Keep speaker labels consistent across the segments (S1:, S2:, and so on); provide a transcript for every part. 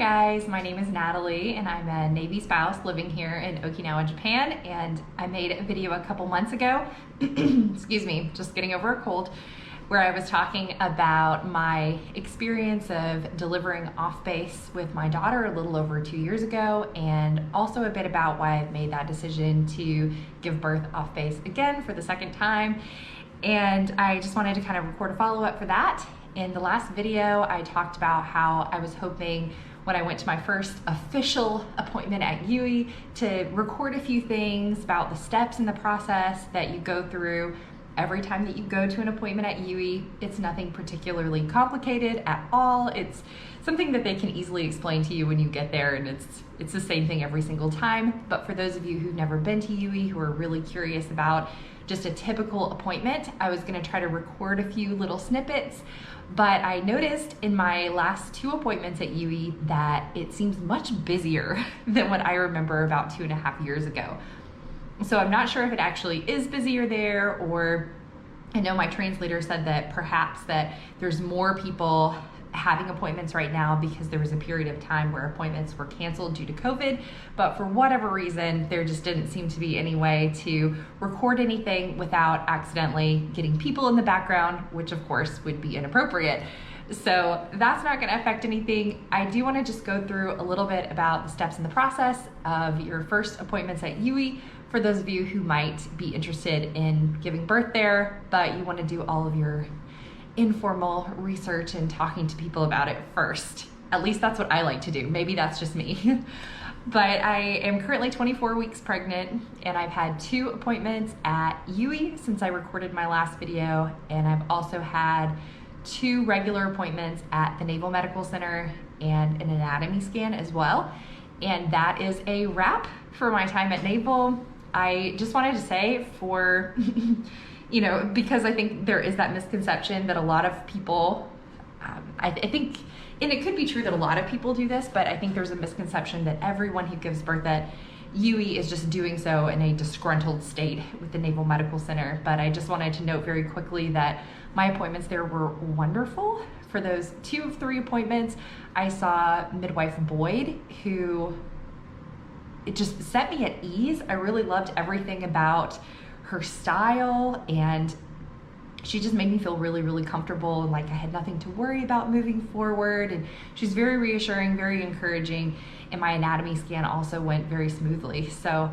S1: Guys, my name is Natalie and I'm a Navy spouse living here in Okinawa, Japan, and I made a video a couple months ago, excuse me, just getting over a cold, where I was talking about my experience of delivering off base with my daughter a little over 2 years ago, and also a bit about why I've made that decision to give birth off base again for the second time. And I just wanted to kind of record a follow-up for that. In the last video, I talked about how I was hoping when I went to my first official appointment at UE to record a few things about the steps in the process that you go through every time that you go to an appointment at UE. It's nothing particularly complicated at all. It's something that they can easily explain to you when you get there, and it's the same thing every single time. But for those of you who've never been to UE, who are really curious about just a typical appointment, I was gonna try to record a few little snippets. But I noticed in my last 2 appointments at UE that it seems much busier than what I remember about 2.5 years ago. So I'm not sure if it actually is busier there, or I know my translator said that perhaps that there's more people having appointments right now because there was a period of time where appointments were canceled due to COVID, but for whatever reason, there just didn't seem to be any way to record anything without accidentally getting people in the background, which of course would be inappropriate. So that's not gonna affect anything. I do wanna just go through a little bit about the steps in the process of your first appointments at UE for those of you who might be interested in giving birth there, but you wanna do all of your informal research and talking to people about it first. At least that's what I like to do. Maybe that's just me. But I am currently 24 weeks pregnant, and I've had 2 appointments at UE since I recorded my last video, and I've also had 2 regular appointments at the Naval Medical Center and an anatomy scan as well. And that is a wrap for my time at Naval. I just wanted to say for because I think there is that misconception that a lot of people, I think, and it could be true that a lot of people do this, but I think there's a misconception that everyone who gives birth at UE is just doing so in a disgruntled state with the Naval Medical Center. But I just wanted to note very quickly that my appointments there were wonderful. For those 2 of 3 appointments, I saw midwife Boyd, who it just set me at ease. I really loved everything about her style, and she just made me feel really, really comfortable, and like I had nothing to worry about moving forward. And she's very reassuring, very encouraging, and my anatomy scan also went very smoothly. So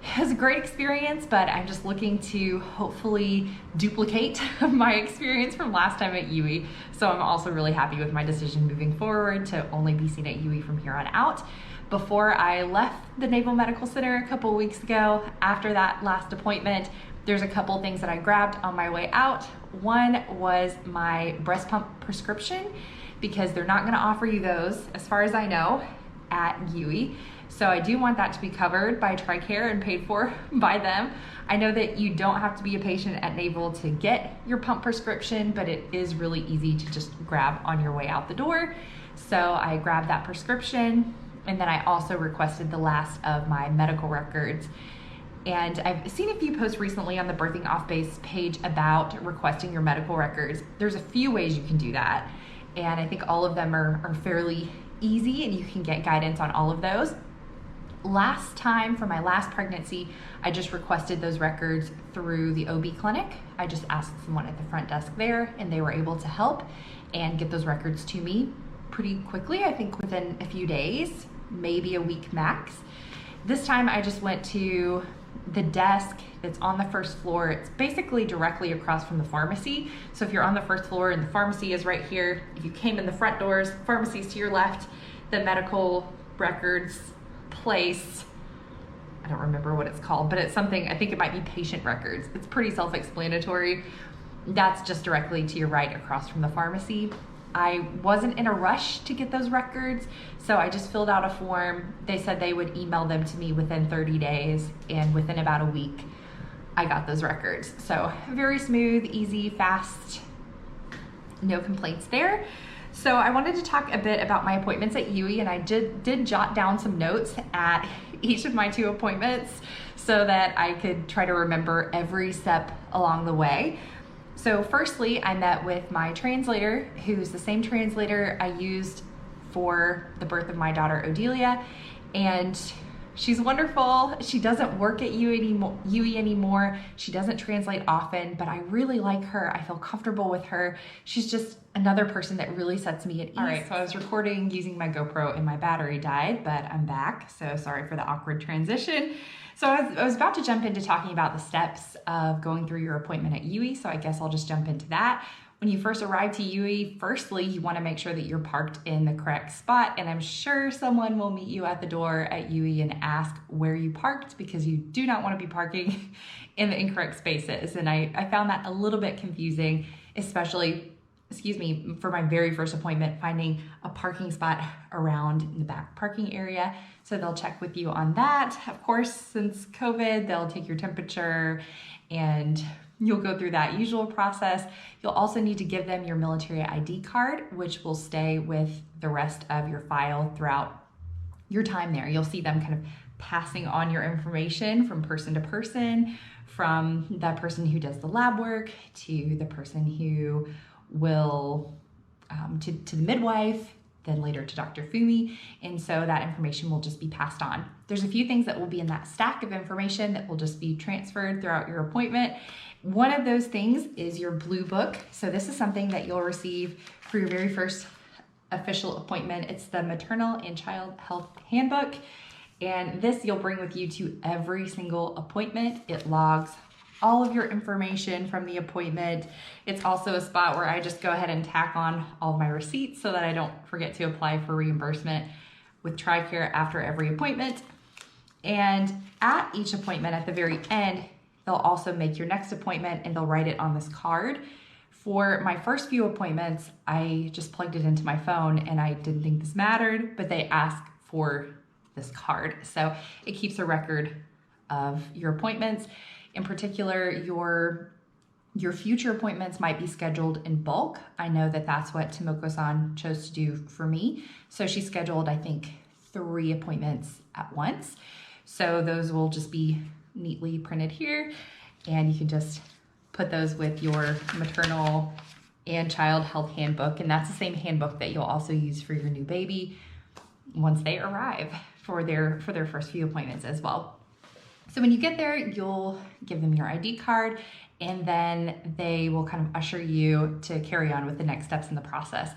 S1: it was a great experience, but I'm just looking to hopefully duplicate my experience from last time at UE. So I'm also really happy with my decision moving forward to only be seen at UE from here on out. Before I left the Naval Medical Center a couple weeks ago, after that last appointment, there's a couple things that I grabbed on my way out. One was my breast pump prescription, because they're not gonna offer you those, as far as I know, at UE. So I do want that to be covered by TRICARE and paid for by them. I know that you don't have to be a patient at Naval to get your pump prescription, but it is really easy to just grab on your way out the door. So I grabbed that prescription, and then I also requested the last of my medical records. And I've seen a few posts recently on the Birthing Off Base page about requesting your medical records. There's a few ways you can do that, and I think all of them are fairly easy, and you can get guidance on all of those. Last time, for my last pregnancy, I just requested those records through the OB clinic. I just asked someone at the front desk there, and they were able to help and get those records to me pretty quickly, I think within a few days, maybe a week max. This time I just went to the desk that's on the first floor. It's basically directly across from the pharmacy. So if you're on the first floor and the pharmacy is right here, if you came in the front doors, pharmacy's to your left, the medical records place, I don't remember what it's called, but it's something, I think it might be patient records. It's pretty self-explanatory. That's just directly to your right across from the pharmacy. I wasn't in a rush to get those records, so I just filled out a form. They said they would email them to me within 30 days, and within about a week, I got those records. So very smooth, easy, fast, no complaints there. So I wanted to talk a bit about my appointments at UE, and I did jot down some notes at each of my 2 appointments so that I could try to remember every step along the way. So firstly, I met with my translator, who's the same translator I used for the birth of my daughter, Odelia, and she's wonderful. She doesn't work at UE anymore. She doesn't translate often, but I really like her. I feel comfortable with her. She's just another person that really sets me at ease. All right, so I was recording using my GoPro and my battery died, but I'm back. So sorry for the awkward transition. So I was about to jump into talking about the steps of going through your appointment at UE. So I guess I'll just jump into that. When you first arrive to UE, firstly, you want to make sure that you're parked in the correct spot. And I'm sure someone will meet you at the door at UE and ask where you parked, because you do not want to be parking in the incorrect spaces. And I found that a little bit confusing, especially, for my very first appointment, finding a parking spot around in the back parking area. So they'll check with you on that. Of course, since COVID, they'll take your temperature and you'll go through that usual process. You'll also need to give them your military ID card, which will stay with the rest of your file throughout your time there. You'll see them kind of passing on your information from person to person, from the person who does the lab work to the person who will, to the midwife, then later to Dr. Fumi. And so that information will just be passed on. There's a few things that will be in that stack of information that will just be transferred throughout your appointment. One of those things is your blue book. So this is something that you'll receive for your very first official appointment. It's the Maternal and Child Health Handbook. And this you'll bring with you to every single appointment. It logs all of your information from the appointment. It's also a spot where I just go ahead and tack on all of my receipts so that I don't forget to apply for reimbursement with TRICARE after every appointment. And at each appointment, at the very end, they'll also make your next appointment and they'll write it on this card. For my first few appointments, I just plugged it into my phone and I didn't think this mattered, but they ask for this card. So it keeps a record of your appointments. In particular, your future appointments might be scheduled in bulk. I know that that's what Tomoko-san chose to do for me. So she scheduled, I think, 3 appointments at once. So those will just be neatly printed here, and you can just put those with your maternal and child health handbook. And that's the same handbook that you'll also use for your new baby once they arrive for their first few appointments as well. So when you get there, you'll give them your ID card, and then they will kind of usher you to carry on with the next steps in the process.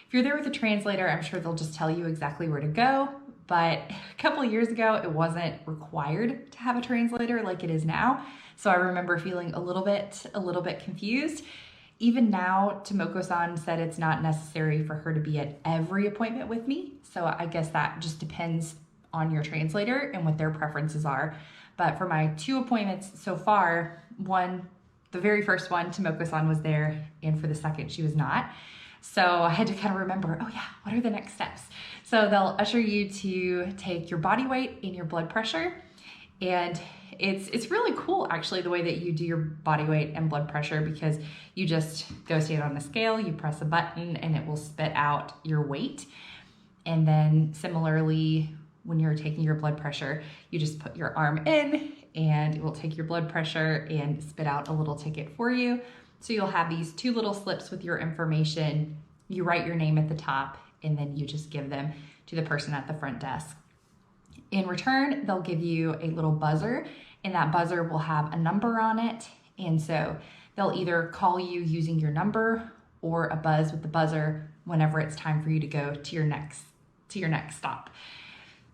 S1: If you're there with a translator, I'm sure they'll just tell you exactly where to go. But a couple of years ago, it wasn't required to have a translator like it is now. So I remember feeling a little bit confused. Even now, Tomoko-san said it's not necessary for her to be at every appointment with me. So I guess that just depends on your translator and what their preferences are. But for my 2 appointments so far, the very first one, Tomoko-san was there, and for the second, she was not. So I had to kind of remember, oh yeah, what are the next steps? So they'll usher you to take your body weight and your blood pressure. And it's really cool, actually, the way that you do your body weight and blood pressure, because you just go stand on a scale, you press a button, and it will spit out your weight. And then similarly, when you're taking your blood pressure, you just put your arm in and it will take your blood pressure and spit out a little ticket for you. So you'll have these 2 little slips with your information. You write your name at the top and then you just give them to the person at the front desk. In return, they'll give you a little buzzer, and that buzzer will have a number on it. And so they'll either call you using your number or a buzz with the buzzer whenever it's time for you to go to your next stop.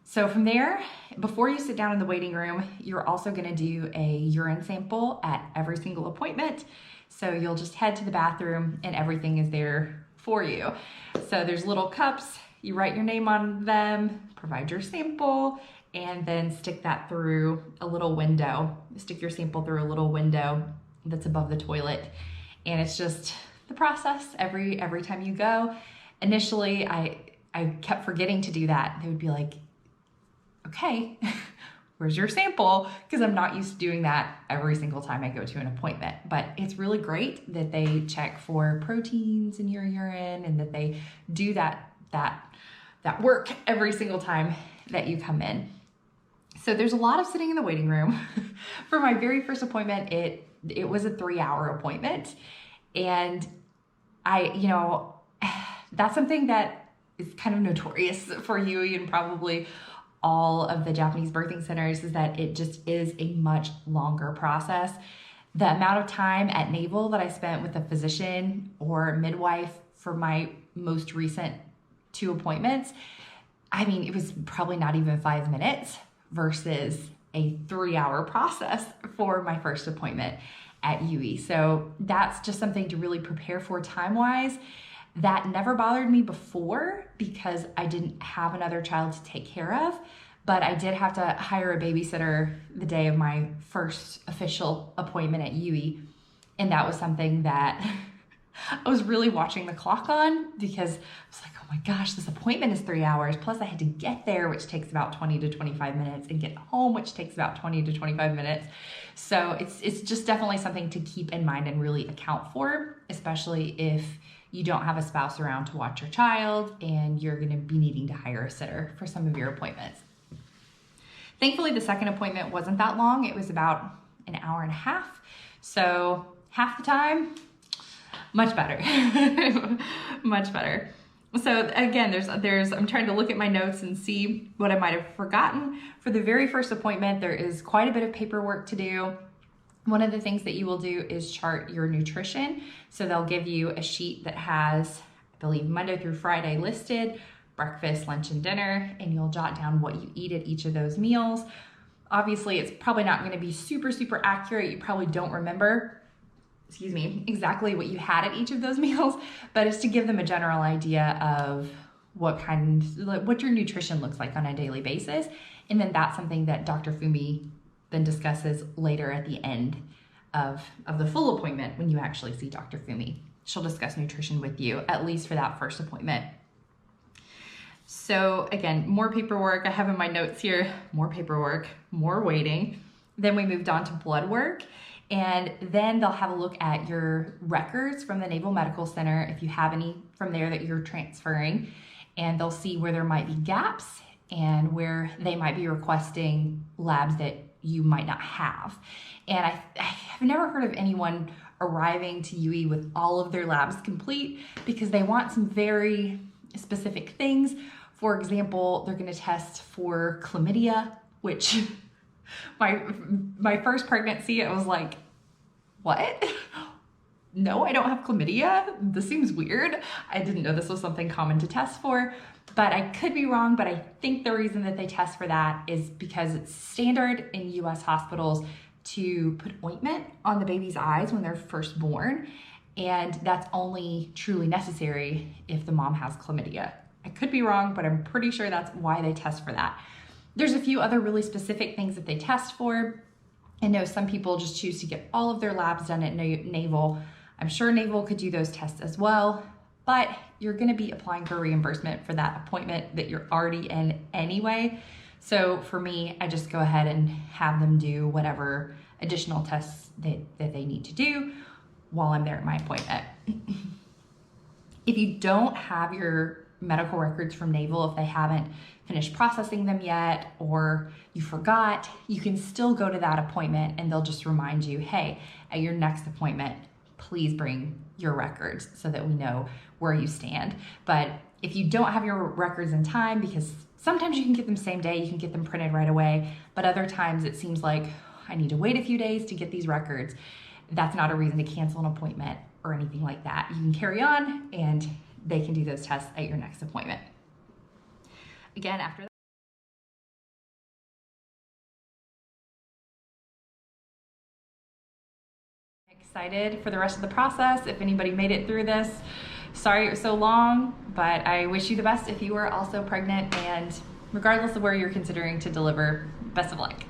S1: So from there, before you sit down in the waiting room, you're also going to do a urine sample at every single appointment. So you'll just head to the bathroom and everything is there for you. So there's little cups, you write your name on them, provide your sample, and then stick that through a little window. Stick your sample through a little window that's above the toilet. And it's just the process every time you go. Initially, I kept forgetting to do that. They would be like, okay, where's your sample? Because I'm not used to doing that every single time I go to an appointment. But it's really great that they check for proteins in your urine and that they do that work every single time that you come in. So there's a lot of sitting in the waiting room. For my very first appointment, it was a 3-hour appointment. And that's something that is kind of notorious for UE and probably all of the Japanese birthing centers, is that it just is a much longer process. The amount of time at Naval that I spent with a physician or midwife for my most recent 2 appointments, I mean, it was probably not even 5 minutes versus a 3-hour process for my first appointment at UE. So that's just something to really prepare for time-wise. That never bothered me before because I didn't have another child to take care of, but I did have to hire a babysitter the day of my first official appointment at UE. And that was something that I was really watching the clock on, because I was like, oh my gosh, this appointment is 3 hours. Plus I had to get there, which takes about 20 to 25 minutes, and get home, which takes about 20 to 25 minutes. So it's just definitely something to keep in mind and really account for, especially if you don't have a spouse around to watch your child and you're gonna be needing to hire a sitter for some of your appointments. Thankfully, the second appointment wasn't that long. It was about an hour and a half. So half the time, much better, much better. So again, I'm trying to look at my notes and see what I might've forgotten. For the very first appointment, there is quite a bit of paperwork to do. One of the things that you will do is chart your nutrition. So they'll give you a sheet that has, I believe, Monday through Friday listed, breakfast, lunch, and dinner, and you'll jot down what you eat at each of those meals. Obviously, it's probably not gonna be super, super accurate. You probably don't remember, exactly what you had at each of those meals, but it's to give them a general idea of what your nutrition looks like on a daily basis. And then that's something that Dr. Fumi then discusses later at the end of the full appointment when you actually see Dr. Fumi. She'll discuss nutrition with you, at least for that first appointment. So again, more paperwork. I have in my notes here, more paperwork, more waiting. Then we moved on to blood work. And then they'll have a look at your records from the Naval Medical Center, if you have any from there that you're transferring, and they'll see where there might be gaps and where they might be requesting labs that you might not have. And I've never heard of anyone arriving to UE with all of their labs complete, because they want some very specific things. For example, they're gonna test for chlamydia, which my first pregnancy, I was like, what? No, I don't have chlamydia. This seems weird. I didn't know this was something common to test for, but I could be wrong. But I think the reason that they test for that is because it's standard in US hospitals to put ointment on the baby's eyes when they're first born. And that's only truly necessary if the mom has chlamydia. I could be wrong, but I'm pretty sure that's why they test for that. There's a few other really specific things that they test for. I know some people just choose to get all of their labs done at Naval. I'm sure Naval could do those tests as well, but you're gonna be applying for reimbursement for that appointment that you're already in anyway. So for me, I just go ahead and have them do whatever additional tests that they need to do while I'm there at my appointment. If you don't have your medical records from Naval, if they haven't finished processing them yet, or you forgot, you can still go to that appointment and they'll just remind you, hey, at your next appointment, please bring your records so that we know where you stand. But if you don't have your records in time, because sometimes you can get them same day, you can get them printed right away, but other times it seems like I need to wait a few days to get these records. That's not a reason to cancel an appointment or anything like that. You can carry on and they can do those tests at your next appointment. Again, after that, excited for the rest of the process. If anybody made it through this, sorry it was so long, but I wish you the best if you are also pregnant, and regardless of where you're considering to deliver, best of luck.